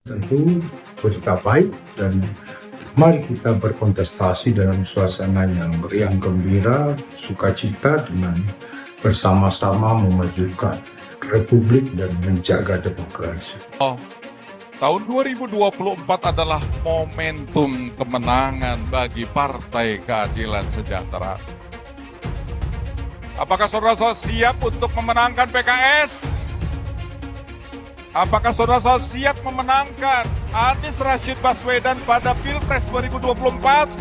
Tentu berita baik, dan mari kita berkontestasi dalam suasana yang riang gembira, sukacita, dengan bersama-sama memajukan Republik dan menjaga demokrasi. Tahun 2024 adalah momentum kemenangan bagi Partai Keadilan Sejahtera. Apakah saudara-saudara siap untuk memenangkan PKS? Apakah saudara-saudara siap memenangkan Anies Rashid Baswedan pada Pilpres 2024?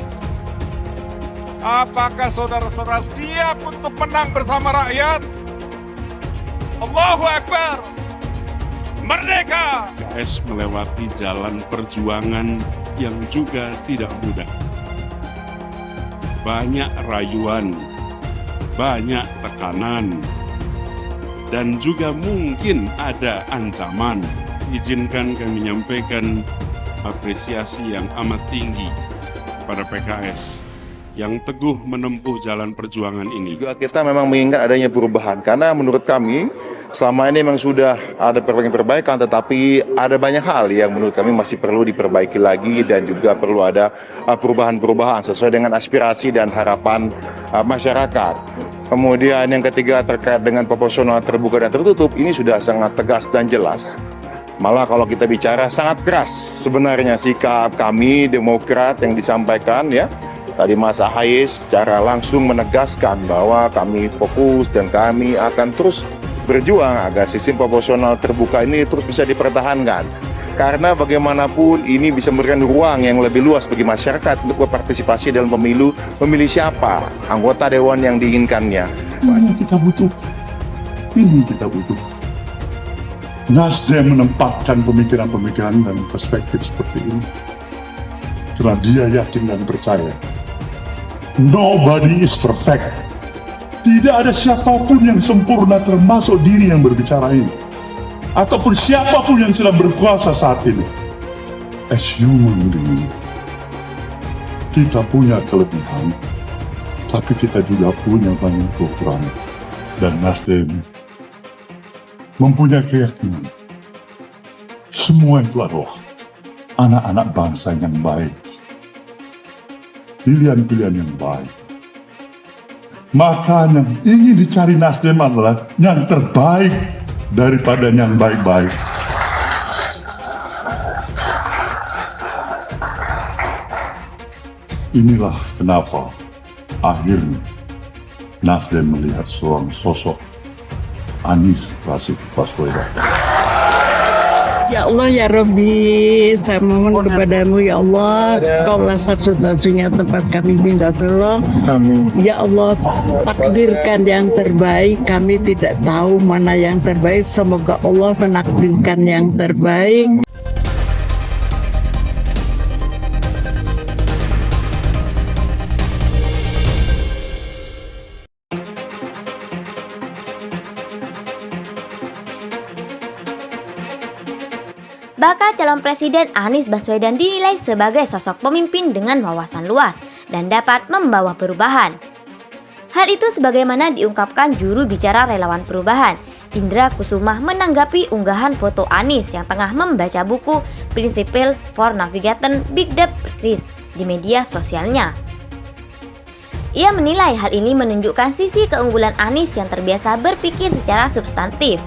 Apakah saudara-saudara siap untuk menang bersama rakyat? Allahu Akbar! Merdeka! PKS melewati jalan perjuangan yang juga tidak mudah. Banyak rayuan, banyak tekanan, dan juga mungkin ada ancaman. Izinkan kami menyampaikan apresiasi yang amat tinggi pada PKS yang teguh menempuh jalan perjuangan ini. Juga kita memang mengingat adanya perubahan, karena menurut kami selama ini memang sudah ada perbaikan, tetapi ada banyak hal yang menurut kami masih perlu diperbaiki lagi, dan juga perlu ada perubahan-perubahan sesuai dengan aspirasi dan harapan masyarakat. Kemudian yang ketiga terkait dengan proporsional terbuka dan tertutup, ini sudah sangat tegas dan jelas. Malah kalau kita bicara sangat keras sebenarnya sikap kami Demokrat yang disampaikan ya. Tadi Mas Ahaye secara langsung menegaskan bahwa kami fokus dan kami akan terus berjuang agar sistem proporsional terbuka ini terus bisa dipertahankan. Karena bagaimanapun ini bisa memberikan ruang yang lebih luas bagi masyarakat untuk berpartisipasi dalam pemilu, memilih siapa anggota dewan yang diinginkannya. Ini kita butuh. Ini kita butuh. Nasdem menempatkan pemikiran-pemikiran dan perspektif seperti ini karena dia yakin dan percaya nobody is perfect. Tidak ada siapapun yang sempurna, termasuk diri yang berbicara ini ataupun siapapun yang sedang berkuasa saat ini. As human being, kita punya kelebihan, tapi kita juga punya banyak kekurangan. Dan Nasdem mempunyai keyakinan semua itu adalah anak-anak bangsa yang baik, pilihan-pilihan yang baik. Maka yang ingin dicari Nasdem adalah yang terbaik daripada yang baik-baik. Inilah kenapa akhirnya Nasdem melihat seorang sosok Anies Rashid Baswedan. Ya Allah ya Rabbi, saya mohon kepadamu ya Allah, Kaulah satu-satunya tempat kami minta tolong. Amin. Ya Allah, takdirkan yang terbaik, kami tidak tahu mana yang terbaik, semoga Allah menakdirkan yang terbaik. Bakal calon presiden Anies Baswedan dinilai sebagai sosok pemimpin dengan wawasan luas dan dapat membawa perubahan. Hal itu sebagaimana diungkapkan juru bicara Relawan Perubahan, Indra Kusumah, menanggapi unggahan foto Anies yang tengah membaca buku Principles for Navigating Big Debt Crisis di media sosialnya. Ia menilai hal ini menunjukkan sisi keunggulan Anies yang terbiasa berpikir secara substantif.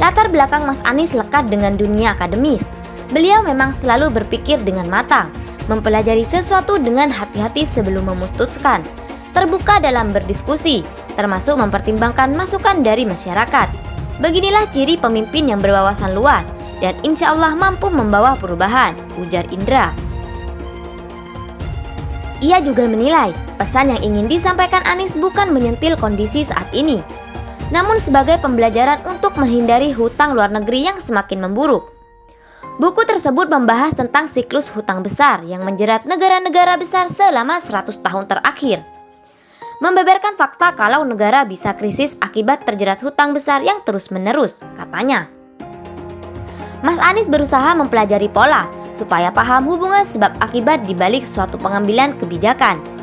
Latar belakang Mas Anies lekat dengan dunia akademis. Beliau memang selalu berpikir dengan matang, mempelajari sesuatu dengan hati-hati sebelum memutuskan, terbuka dalam berdiskusi, termasuk mempertimbangkan masukan dari masyarakat. Beginilah ciri pemimpin yang berwawasan luas dan insya Allah mampu membawa perubahan, ujar Indra. Ia juga menilai pesan yang ingin disampaikan Anies bukan menyentil kondisi saat ini, namun sebagai pembelajaran untuk menghindari hutang luar negeri yang semakin memburuk. Buku tersebut membahas tentang siklus hutang besar yang menjerat negara-negara besar selama 100 tahun terakhir. Membeberkan fakta kalau negara bisa krisis akibat terjerat hutang besar yang terus-menerus, katanya. Mas Anies berusaha mempelajari pola supaya paham hubungan sebab akibat di balik suatu pengambilan kebijakan.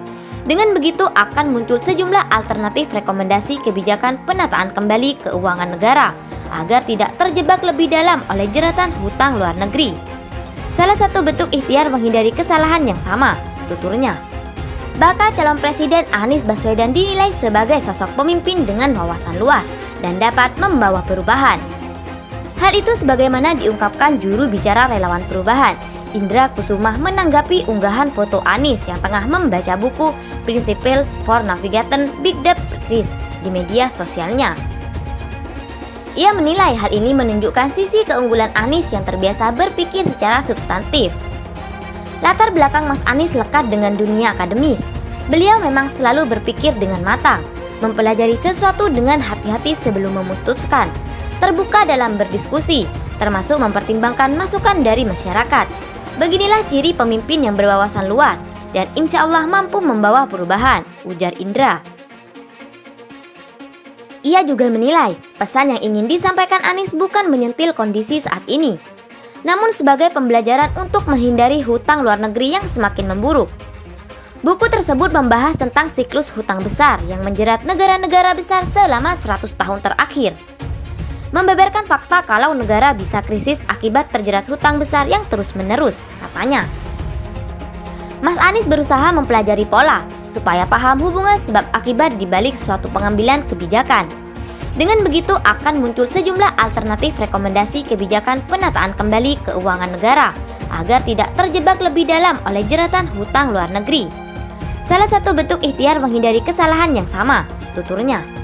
Dengan begitu akan muncul sejumlah alternatif rekomendasi kebijakan penataan kembali keuangan negara agar tidak terjebak lebih dalam oleh jeratan hutang luar negeri. Salah satu bentuk ikhtiar menghindari kesalahan yang sama, tuturnya. Bakal calon Presiden Anies Baswedan dinilai sebagai sosok pemimpin dengan wawasan luas dan dapat membawa perubahan. Hal itu sebagaimana diungkapkan juru bicara Relawan Perubahan, Indra Kusumah, menanggapi unggahan foto Anies yang tengah membaca buku Principles for Navigating Big Debt Crisis di media sosialnya. Ia menilai hal ini menunjukkan sisi keunggulan Anies yang terbiasa berpikir secara substantif. Latar belakang Mas Anies lekat dengan dunia akademis. Beliau memang selalu berpikir dengan matang, mempelajari sesuatu dengan hati-hati sebelum memutuskan, terbuka dalam berdiskusi, termasuk mempertimbangkan masukan dari masyarakat. Beginilah ciri pemimpin yang berwawasan luas dan insya Allah mampu membawa perubahan, ujar Indra. Ia juga menilai pesan yang ingin disampaikan Anies bukan menyentil kondisi saat ini, namun sebagai pembelajaran untuk menghindari hutang luar negeri yang semakin memburuk. Buku tersebut membahas tentang siklus hutang besar yang menjerat negara-negara besar selama 100 tahun terakhir. Membeberkan fakta kalau negara bisa krisis akibat terjerat hutang besar yang terus-menerus, katanya. Mas Anies berusaha mempelajari pola supaya paham hubungan sebab akibat dibalik suatu pengambilan kebijakan. Dengan begitu akan muncul sejumlah alternatif rekomendasi kebijakan penataan kembali keuangan negara agar tidak terjebak lebih dalam oleh jeratan hutang luar negeri. Salah satu bentuk ikhtiar menghindari kesalahan yang sama, tuturnya.